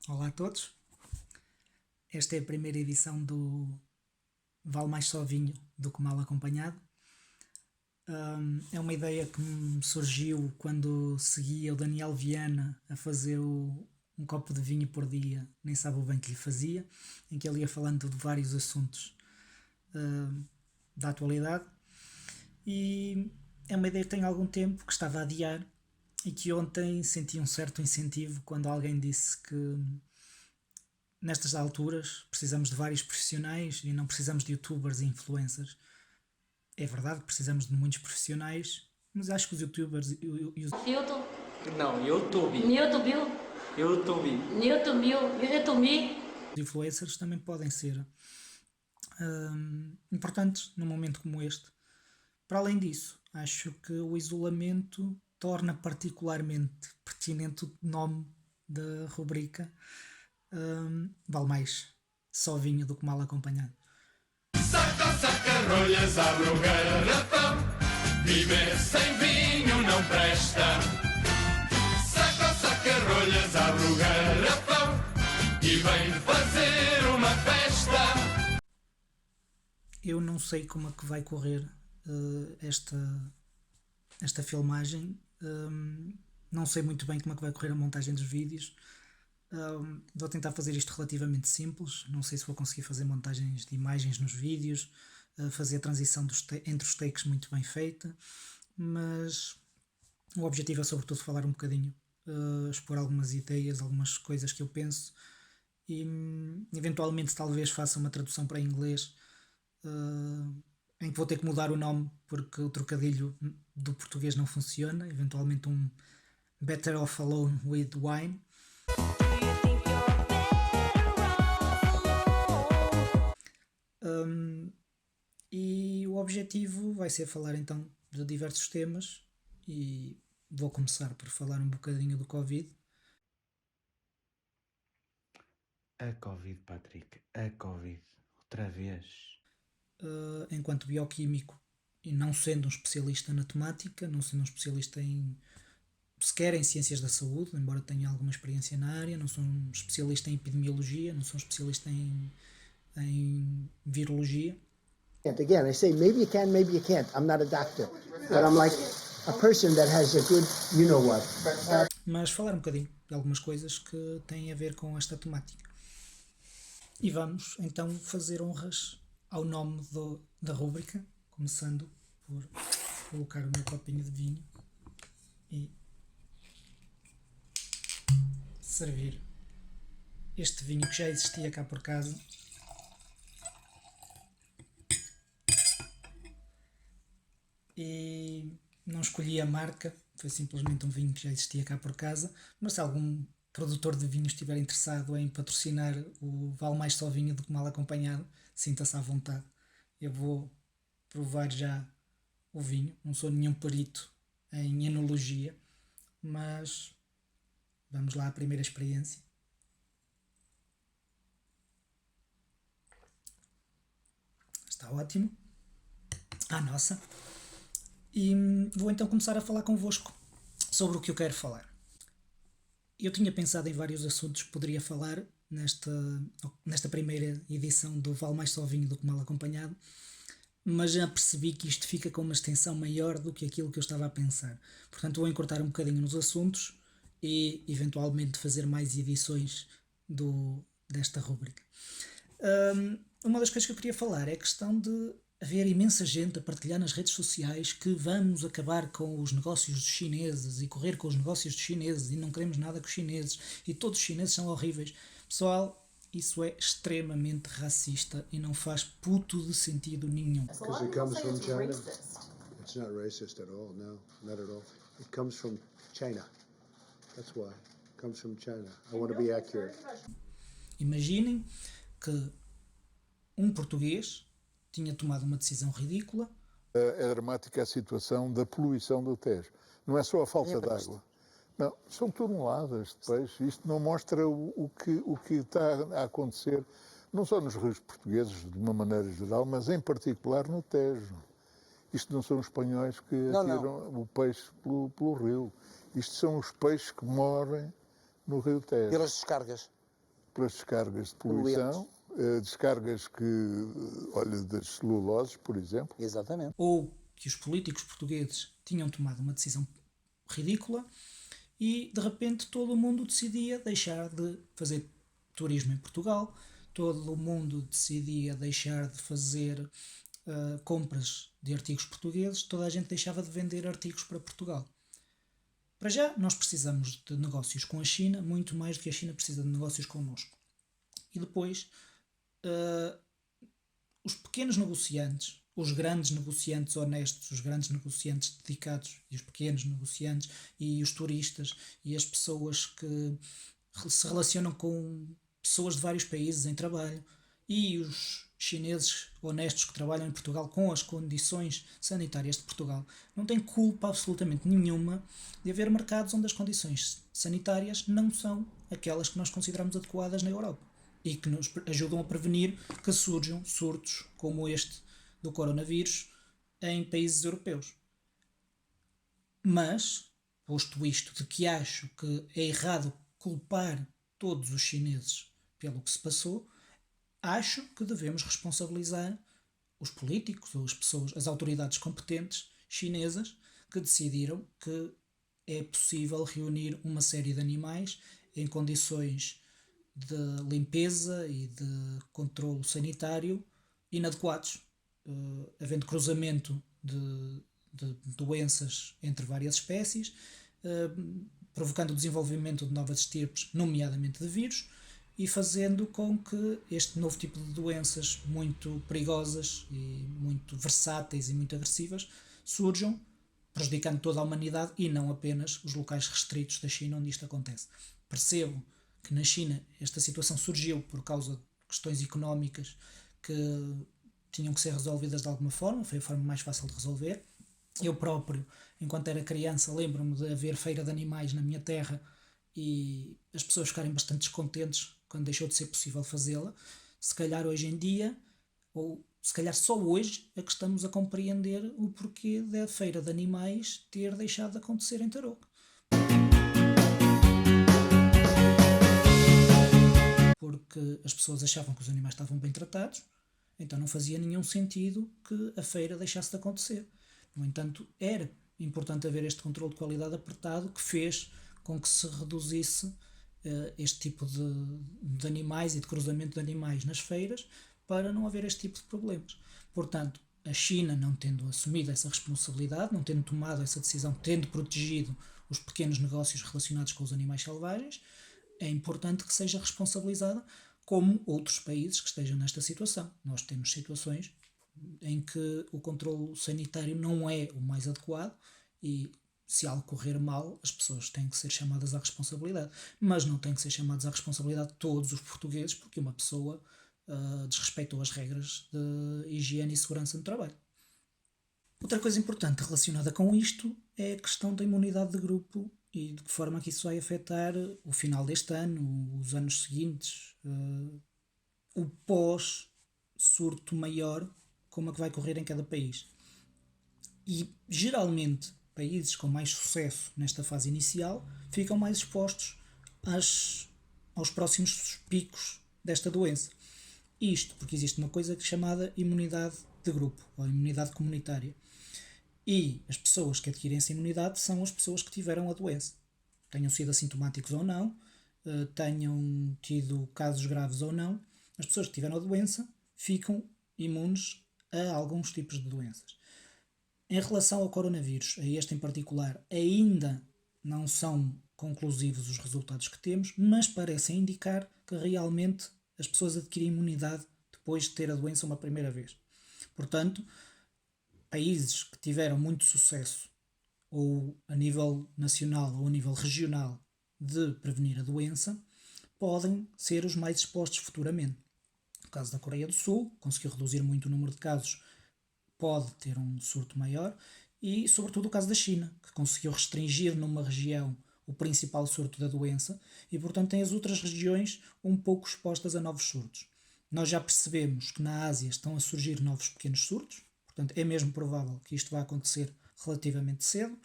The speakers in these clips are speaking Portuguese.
Olá a todos. Esta é a primeira edição do Vale Mais Só Vinho do que Mal Acompanhado. É uma ideia que me surgiu quando seguia o Daniel Viana a fazer um copo de vinho por dia, nem sabe o bem que lhe fazia, em que ele ia falando de vários assuntos da atualidade. E é uma ideia que tem algum tempo, que estava a adiar, e que ontem senti um certo incentivo quando alguém disse que nestas alturas precisamos de vários profissionais e não precisamos de youtubers e influencers. É verdade que precisamos de muitos profissionais, mas acho que os youtubers e os YouTube. Não, YouTube. YouTube. YouTube. YouTube. influencers também podem ser importantes num momento como este. Para além disso, acho que o isolamento torna particularmente pertinente o nome da rubrica. Vale mais só vinho do que mal acompanhado. Saca, saca rolhas, abre o garrafão. Viver sem vinho não presta. Saca, saca rolhas, abre o garrafão. E vem fazer uma festa. Eu não sei como é que vai correr esta filmagem. Não sei muito bem como é que vai correr a montagem dos vídeos. Vou tentar fazer isto relativamente simples. Não sei se vou conseguir fazer montagens de imagens nos vídeos, fazer a transição entre os takes muito bem feita, mas o objetivo é sobretudo falar um bocadinho, expor algumas ideias, algumas coisas que eu penso e eventualmente talvez faça uma tradução para inglês, em que vou ter que mudar o nome porque o trocadilho do português não funciona, eventualmente um Better Off Alone with Wine. E o objetivo vai ser falar então de diversos temas e vou começar por falar um bocadinho do Covid. A Covid, Patrick, a Covid, outra vez. Enquanto bioquímico e não sendo um especialista na temática, não sendo um especialista sequer em ciências da saúde, embora tenha alguma experiência na área, não sou um especialista em epidemiologia, não sou um especialista em virologia. Again, I say maybe you can, maybe you can't. I'm not a doctor, but I'm like a person that has a good, you know what. Mas falar um bocadinho de algumas coisas que têm a ver com esta temática. E vamos então fazer honras ao nome da rúbrica, começando por colocar o meu copinho de vinho e servir este vinho que já existia cá por casa. E não escolhi a marca, foi simplesmente um vinho que já existia cá por casa, mas se algum produtor de vinhos estiver interessado em patrocinar o Vale Mais Só Vinho do que Mal Acompanhado, sinta-se à vontade. Eu vou provar já o vinho, não sou nenhum perito em enologia, mas vamos lá à primeira experiência. Está ótimo. Nossa. E vou então começar a falar convosco sobre o que eu quero falar. Eu tinha pensado em vários assuntos que poderia falar nesta primeira edição do Vale Mais Só Vinho do que Mal Acompanhado, mas já percebi que isto fica com uma extensão maior do que aquilo que eu estava a pensar. Portanto, vou encurtar um bocadinho nos assuntos e eventualmente fazer mais edições desta rúbrica. Uma das coisas que eu queria falar é a questão de haver imensa gente a partilhar nas redes sociais que vamos acabar com os negócios dos chineses e correr com os negócios dos chineses e não queremos nada com os chineses e todos os chineses são horríveis. Pessoal, isso é extremamente racista e não faz puto de sentido nenhum. Because it comes from China. It's not racist at all, no, not at all. It comes from China. That's why. It comes from China. I want to be accurate. Imaginem que um português tinha tomado uma decisão ridícula. É dramática a situação da poluição do Tejo. Não é só a falta de água. Não, são toneladas de peixe. Isto não mostra o que está a acontecer, não só nos rios portugueses, de uma maneira geral, mas em particular no Tejo. Isto não são os espanhóis que atiram o peixe pelo rio. Isto são os peixes que morrem no rio Tejo. Pelas descargas. pelas descargas de poluição, descargas olha, das celuloses, por exemplo. Exatamente. Ou que os políticos portugueses tinham tomado uma decisão ridícula e de repente todo o mundo decidia deixar de fazer turismo em Portugal, todo o mundo decidia deixar de fazer compras de artigos portugueses, toda a gente deixava de vender artigos para Portugal. Para já, nós precisamos de negócios com a China, muito mais do que a China precisa de negócios connosco. E depois, os pequenos negociantes, os grandes negociantes honestos, os grandes negociantes dedicados, e os pequenos negociantes, e os turistas, e as pessoas que se relacionam com pessoas de vários países em trabalho, e os chineses honestos que trabalham em Portugal com as condições sanitárias de Portugal, não têm culpa absolutamente nenhuma de haver mercados onde as condições sanitárias não são aquelas que nós consideramos adequadas na Europa e que nos ajudam a prevenir que surjam surtos como este do coronavírus em países europeus. Mas, posto isto de que acho que é errado culpar todos os chineses pelo que se passou, acho que devemos responsabilizar os políticos ou as pessoas, as autoridades competentes chinesas que decidiram que é possível reunir uma série de animais em condições de limpeza e de controlo sanitário inadequados, havendo cruzamento de doenças entre várias espécies, provocando o desenvolvimento de novas estirpes, nomeadamente de vírus, e fazendo com que este novo tipo de doenças muito perigosas e muito versáteis e muito agressivas surjam, prejudicando toda a humanidade e não apenas os locais restritos da China onde isto acontece. Percebo que na China esta situação surgiu por causa de questões económicas que tinham que ser resolvidas de alguma forma, foi a forma mais fácil de resolver. Eu próprio, enquanto era criança, lembro-me de haver feira de animais na minha terra e as pessoas ficarem bastante descontentes quando deixou de ser possível fazê-la. Se calhar hoje em dia, ou se calhar só hoje, é que estamos a compreender o porquê da feira de animais ter deixado de acontecer em Tarouca. Porque as pessoas achavam que os animais estavam bem tratados, então não fazia nenhum sentido que a feira deixasse de acontecer. No entanto, era importante haver este controle de qualidade apertado que fez com que se reduzisse este tipo de animais e de cruzamento de animais nas feiras para não haver este tipo de problemas. Portanto, a China, não tendo assumido essa responsabilidade, não tendo tomado essa decisão, tendo protegido os pequenos negócios relacionados com os animais selvagens, é importante que seja responsabilizada como outros países que estejam nesta situação. Nós temos situações em que o controle sanitário não é o mais adequado e se algo correr mal, as pessoas têm que ser chamadas à responsabilidade. Mas não têm que ser chamados à responsabilidade todos os portugueses porque uma pessoa desrespeitou as regras de higiene e segurança no trabalho. Outra coisa importante relacionada com isto é a questão da imunidade de grupo e de que forma que isso vai afetar o final deste ano, os anos seguintes, o pós-surto maior, como é que vai correr em cada país. E, geralmente, países com mais sucesso nesta fase inicial ficam mais expostos aos próximos picos desta doença. Isto porque existe uma coisa chamada imunidade de grupo, ou imunidade comunitária. E as pessoas que adquirem essa imunidade são as pessoas que tiveram a doença. Tenham sido assintomáticos ou não, tenham tido casos graves ou não, as pessoas que tiveram a doença ficam imunes a alguns tipos de doenças. Em relação ao coronavírus, a este em particular, ainda não são conclusivos os resultados que temos, mas parecem indicar que realmente as pessoas adquirem imunidade depois de ter a doença uma primeira vez. Portanto, países que tiveram muito sucesso, ou a nível nacional ou a nível regional, de prevenir a doença, podem ser os mais expostos futuramente. No caso da Coreia do Sul, conseguiu reduzir muito o número de casos, pode ter um surto maior, e sobretudo o caso da China, que conseguiu restringir numa região o principal surto da doença e, portanto, tem as outras regiões um pouco expostas a novos surtos. Nós já percebemos que na Ásia estão a surgir novos pequenos surtos, portanto, é mesmo provável que isto vá acontecer relativamente cedo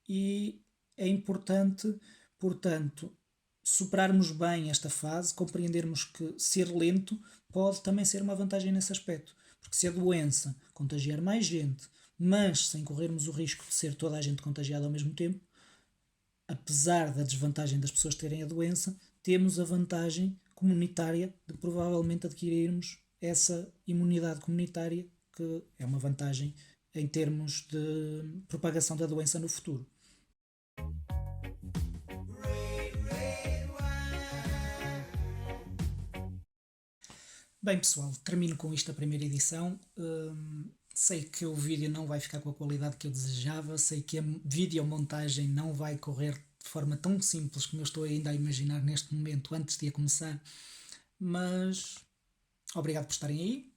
e é importante, portanto, superarmos bem esta fase, compreendermos que ser lento pode também ser uma vantagem nesse aspecto. Porque se a doença contagiar mais gente, mas sem corrermos o risco de ser toda a gente contagiada ao mesmo tempo, apesar da desvantagem das pessoas terem a doença, temos a vantagem comunitária de provavelmente adquirirmos essa imunidade comunitária, que é uma vantagem em termos de propagação da doença no futuro. Bem, pessoal, termino com isto a primeira edição. Sei que o vídeo não vai ficar com a qualidade que eu desejava, sei que a videomontagem não vai correr de forma tão simples como eu estou ainda a imaginar neste momento, antes de a começar, mas obrigado por estarem aí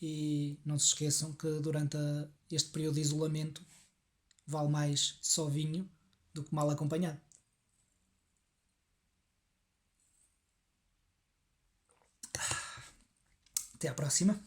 e não se esqueçam que durante este período de isolamento vale mais só vinho do que mal acompanhado. Até à próxima.